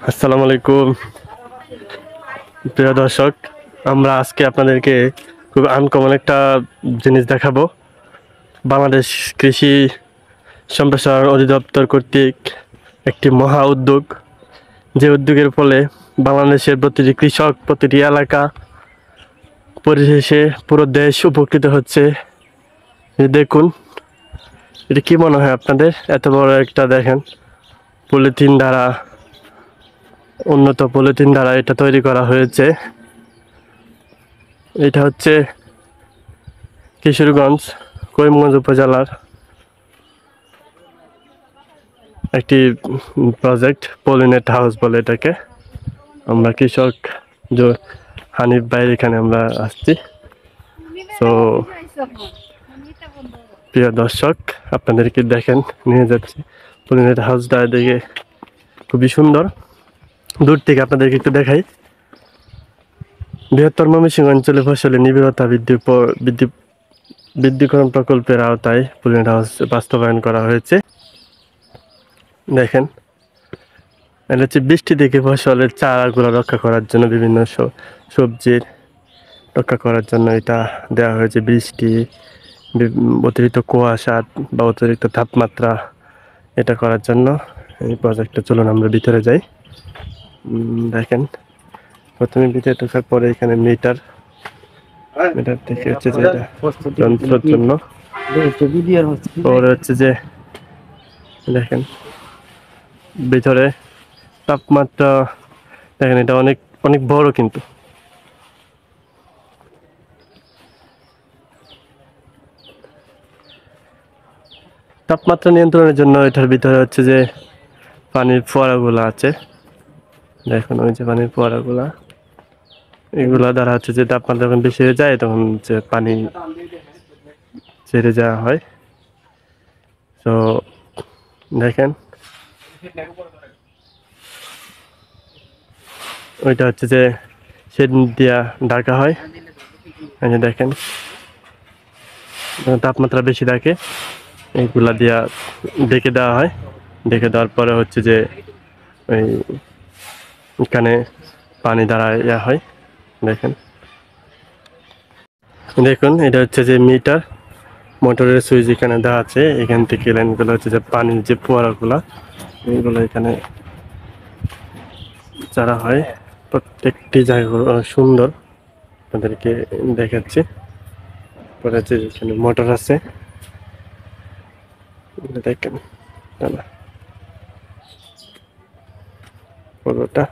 আসসালামু আলাইকুম প্রিয় দর্শক, আমরা আজকে আপনাদেরকে খুব আনকমন একটা জিনিস দেখাবো। বাংলাদেশ কৃষি সম্প্রসারণ অধিদপ্তর কর্তৃক একটি মহা উদ্যোগ, যে উদ্যোগের ফলে বাংলাদেশের প্রতিটি কৃষক, প্রতিটি এলাকা, পরিশেষে পুরো দেশ উপকৃত হচ্ছে। দেখুন, এটা কি মনে হয় আপনাদের? এত বড় একটা দেখেন, পলিথিন দ্বারা, উন্নত পলিথিন দ্বারা এটা তৈরি করা হয়েছে। এটা হচ্ছে কিশোরগঞ্জ করিমগঞ্জ উপজেলার একটি প্রজেক্ট, পলিনেট হাউস বলে এটাকে। আমরা কৃষক হানিফ ভাইয়ের এখানে আমরা আসছি। তো প্রিয় দর্শক, আপনাদেরকে দেখেন নিয়ে যাচ্ছি পলিনেট হাউসটা। দেখে খুবই সুন্দর। দূর থেকে আপনাদেরকে একটু দেখাই। বৃহত্তর ময়মনসিংহ অঞ্চলে ফসলের নিবিড়তা বৃদ্ধিকরণ প্রকল্পের আওতায় পলিনেট হাউস বাস্তবায়ন করা হয়েছে। দেখেন, এটা হচ্ছে বৃষ্টি থেকে ফসলের চারাগুলো রক্ষা করার জন্য, বিভিন্ন সবজির রক্ষা করার জন্য এটা দেওয়া হয়েছে। বৃষ্টি, অতিরিক্ত কুয়াশা বা অতিরিক্ত তাপমাত্রা এটা করার জন্য এই প্রজেক্টটা। চলুন আমরা ভিতরে যাই। দেখেন, প্রথমে ভিতরে ঢোকার পরে এখানে মিটার থেকে হচ্ছে যে যন্ত্রের জন্য। পরে হচ্ছে যে দেখেন ভিতরে তাপমাত্রা দেখেন, এটা অনেক অনেক বড়, কিন্তু তাপমাত্রা নিয়ন্ত্রণের জন্য এটার ভিতরে হচ্ছে যে পানির ফোয়ারাগুলো আছে। দেখুন, ওই যে পানির ফোয়ারাগুলা, এগুলা দ্বারা হচ্ছে যে তাপমাত্রা যখন বেশি হয়ে যায় তখন যে পানি ছেড়ে যাওয়া হয়। তো দেখেন, ওইটা হচ্ছে যে শেড দিয়া ঢাকা হয়। এই যে দেখেন, তাপমাত্রা বেশি থাকে, এইগুলা দিয়া ঢেকে দেওয়া হয়। ঢেকে দেওয়ার পরে হচ্ছে যে ওই এখানে পানি দ্বারা ইয়া হয়। দেখেন, দেখুন এটা হচ্ছে যে মিটার, মোটরের সুইচ এখানে দেওয়া আছে। এখান থেকে লাইনগুলো হচ্ছে যে পানির যে ফোয়ারাগুলা, এইগুলো এখানে চারা হয়। প্রত্যেকটি জায়গা সুন্দর, আপনাদেরকে দেখাচ্ছি। পরে হচ্ছে এখানে মোটর আছে, দেখেন পুরোটা।